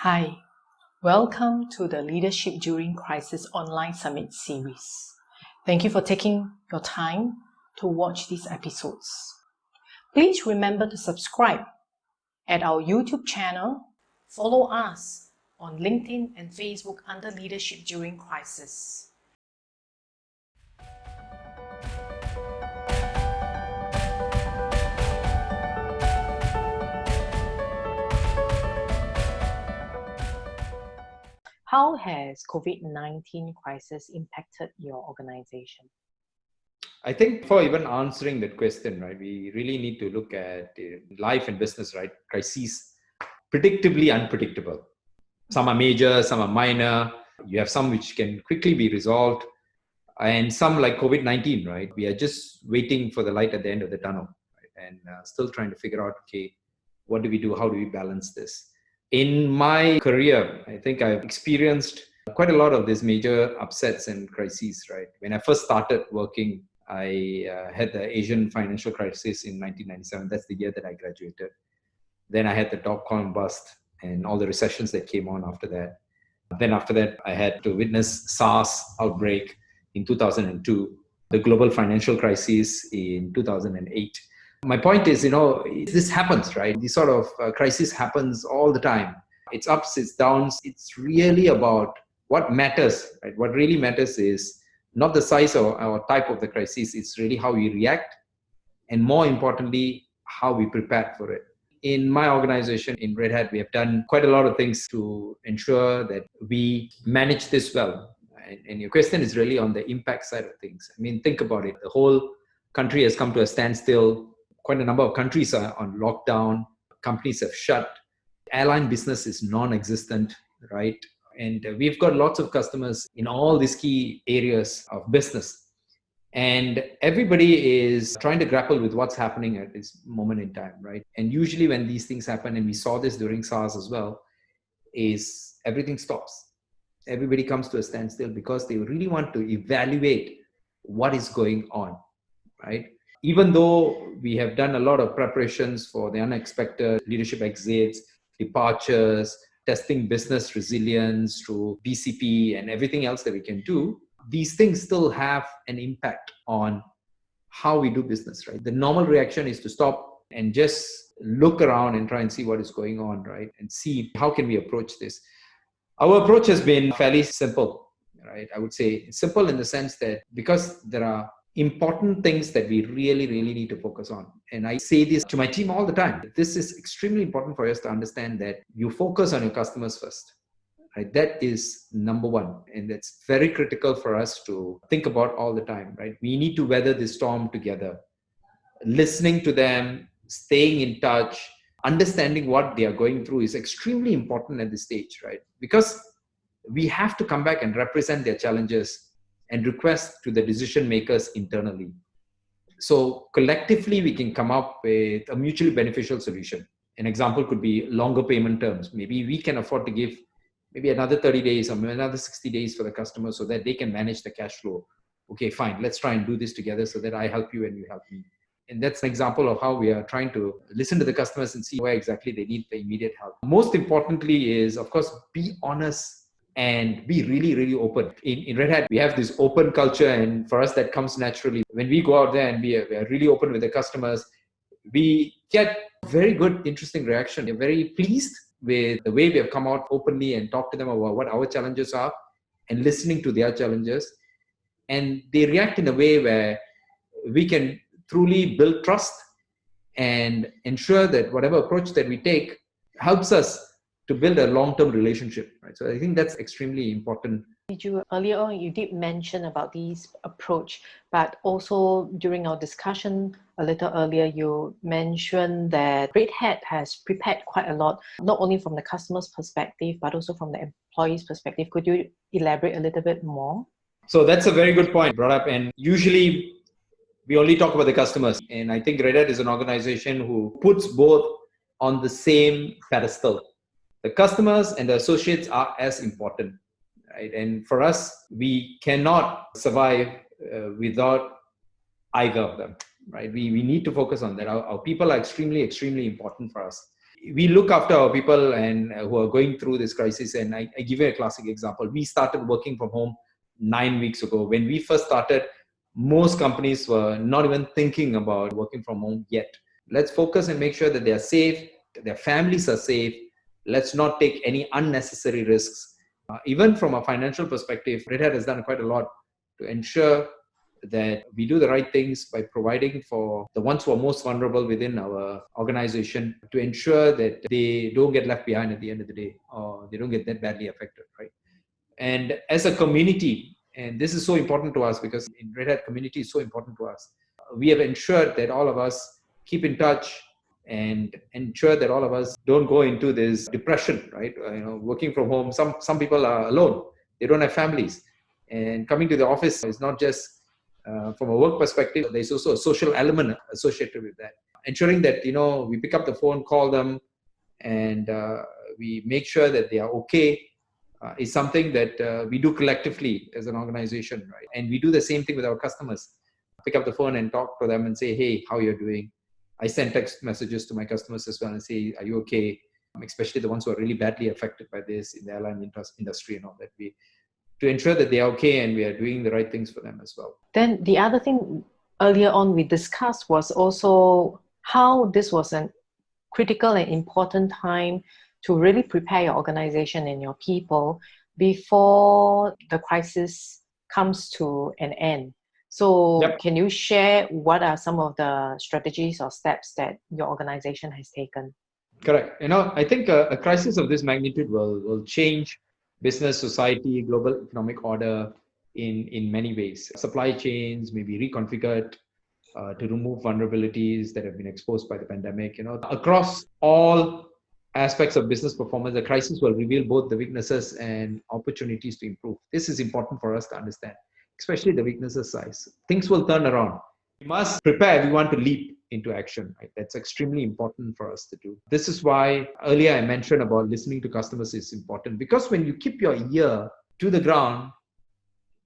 Hi, welcome to the Leadership During Crisis Online Summit series. Thank you for taking your time to watch these episodes. Please remember to subscribe at our YouTube channel, follow us on LinkedIn and Facebook under Leadership During Crisis. How has COVID-19 crisis impacted your organization? I think for even answering that question, right, we really need to look at life and business, right? Crises, predictably unpredictable. Some are major, some are minor. You have some which can quickly be resolved. And some like COVID-19, right? We are just waiting for the light at the end of the tunnel, right? And still trying to figure out, okay, what do we do? How do we balance this? In my career, I think I've experienced quite a lot of these major upsets and crises, right? When I first started working, I had the Asian financial crisis in 1997. That's the year that I graduated. Then I had the dot-com bust and all the recessions that came on after that. Then after that, I had to witness SARS outbreak in 2002, the global financial crisis in 2008. My point is, this happens, right? This sort of crisis happens all the time. It's ups, it's downs. It's really about what matters, right? What really matters is not the size or type of the crisis. It's really how we react, and more importantly, how we prepare for it. In my organization, in Red Hat, we have done quite a lot of things to ensure that we manage this well. And your question is really on the impact side of things. I mean, think about it. The whole country has come to a standstill. Quite a number of countries are on lockdown. Companies have shut. Airline business is non-existent, right? And we've got lots of customers in all these key areas of business. And everybody is trying to grapple with what's happening at this moment in time, right? And usually when these things happen, and we saw this during SARS as well, is everything stops. Everybody comes to a standstill because they really want to evaluate what is going on, right? Even though we have done a lot of preparations for the unexpected leadership exits, departures, testing business resilience through BCP and everything else that we can do, these things still have an impact on how we do business, right? The normal reaction is to stop and just look around and try and see what is going on, right? And see how can we approach this. Our approach has been fairly simple, right? I would say simple in the sense that because there are important things that we really, really need to focus on. And I say this to my team all the time. This is extremely important for us to understand that you focus on your customers first. Right? That is number one. And that's very critical for us to think about all the time, right? We need to weather this storm together. Listening to them, staying in touch, understanding what they are going through is extremely important at this stage, right? Because we have to come back and represent their challenges and request to the decision makers internally. So collectively, we can come up with a mutually beneficial solution. An example could be longer payment terms. Maybe we can afford to give maybe another 30 days or another 60 days for the customer so that they can manage the cash flow. Okay, fine. Let's try and do this together so that I help you and you help me. And that's an example of how we are trying to listen to the customers and see where exactly they need the immediate help. Most importantly is, of course, be honest and be really, really open. In Red Hat, we have this open culture, and for us, that comes naturally. When we go out there and we are really open with the customers, we get very good, interesting reaction. They're very pleased with the way we have come out openly and talked to them about what our challenges are and listening to their challenges. And they react in a way where we can truly build trust and ensure that whatever approach that we take helps us to build a long-term relationship, right? So I think that's extremely important. Earlier on, you did mention about this approach, but also during our discussion a little earlier, you mentioned that Red Hat has prepared quite a lot, not only from the customer's perspective, but also from the employee's perspective. Could you elaborate a little bit more? So that's a very good point brought up. And usually we only talk about the customers. And I think Red Hat is an organization who puts both on the same pedestal. The customers and the associates are as important, right? And for us, we cannot survive without either of them, right? We need to focus on that. Our people are extremely, extremely important for us. we look after our people and who are going through this crisis. And I give you a classic example. We started working from home 9 weeks ago. When we first started, most companies were not even thinking about working from home yet. Let's focus and make sure that they are safe, their families are safe. Let's not take any unnecessary risks. Even from a financial perspective, Red Hat has done quite a lot to ensure that we do the right things by providing for the ones who are most vulnerable within our organization, to ensure that they don't get left behind at the end of the day, or they don't get that badly affected, right? And as a community, and this is so important to us because in Red Hat community is so important to us, we have ensured that all of us keep in touch and ensure that all of us don't go into this depression, right? Working from home, some people are alone, they don't have families, and coming to the office is not just from a work perspective. There's also a social element associated with that. Ensuring that we pick up the phone, call them, and we make sure that they are okay is something that we do collectively as an organization, right? And we do the same thing with our customers. Pick up the phone and talk to them and say, hey, how you're doing. I send text messages to my customers as well and say, are you okay? Especially the ones who are really badly affected by this in the airline industry and all that. To ensure that they are okay and we are doing the right things for them as well. Then the other thing earlier on we discussed was also how this was a critical and important time to really prepare your organization and your people before the crisis comes to an end. So Yep. Can you share what are some of the strategies or steps that your organization has taken? Correct. I think a crisis of this magnitude will change business, society, global economic order in many ways. Supply chains may be reconfigured to remove vulnerabilities that have been exposed by the pandemic. Across all aspects of business performance, the crisis will reveal both the weaknesses and opportunities to improve. This is important for us to understand, especially the weaknesses side. Things will turn around. We must prepare everyone to leap into action. Right? That's extremely important for us to do. This is why earlier I mentioned about listening to customers is important, because when you keep your ear to the ground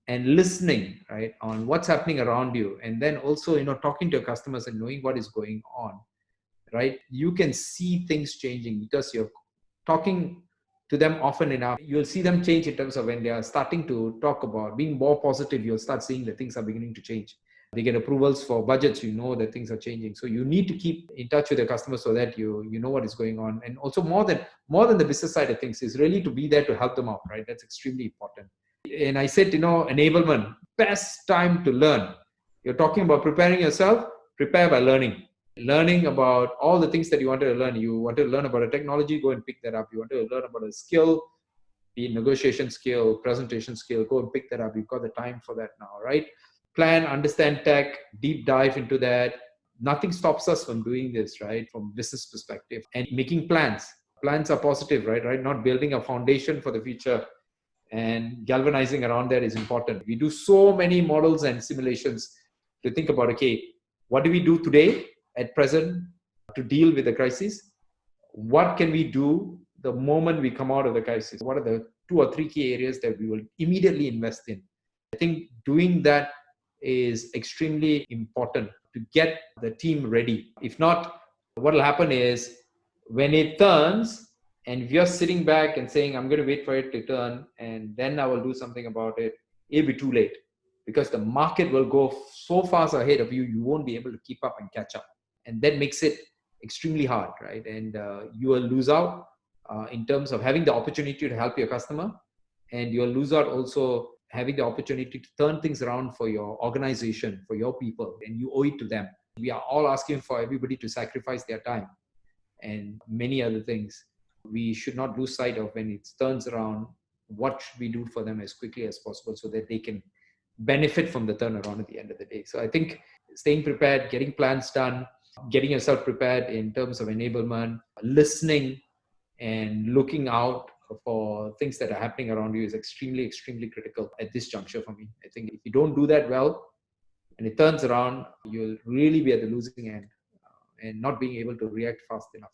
and listening, right, on what's happening around you, and then also talking to your customers and knowing what is going on, right, you can see things changing because you're talking to them often enough. You'll see them change in terms of when they are starting to talk about being more positive. You'll start seeing that things are beginning to change. They get approvals for budgets, that things are changing. So you need to keep in touch with your customers so that you know what is going on. And also more than the business side of things is really to be there to help them out, right? That's extremely important. And I said, enablement, best time to learn. You're talking about preparing yourself, prepare by learning about all the things that you wanted to learn. You wanted to learn about a technology, go and pick that up. You wanted to learn about a skill, be it negotiation skill, presentation skill, go and pick that up. You've got the time for that now, right? Plan, understand tech, deep dive into that. Nothing stops us from doing this, right? From business perspective, and making plans. Plans are positive, right? Not building a foundation for the future, and galvanizing around that is important. We do so many models and simulations to think about, okay, what do we do today at present to deal with the crisis? What can we do the moment we come out of the crisis? What are the 2 or 3 key areas that we will immediately invest in? I think doing that is extremely important to get the team ready. If not, what will happen is when it turns, and if you're sitting back and saying, I'm going to wait for it to turn and then I will do something about it, it'll be too late, because the market will go so fast ahead of you, you won't be able to keep up and catch up. And that makes it extremely hard, right? And you will lose out in terms of having the opportunity to help your customer, and you'll lose out also having the opportunity to turn things around for your organization, for your people, and you owe it to them. We are all asking for everybody to sacrifice their time and many other things. We should not lose sight of when it turns around, what should we do for them as quickly as possible so that they can benefit from the turnaround at the end of the day. So I think staying prepared, getting plans done, getting yourself prepared in terms of enablement, listening and looking out for things that are happening around you is extremely, extremely critical at this juncture for me. I think if you don't do that well and it turns around, you'll really be at the losing end and not being able to react fast enough.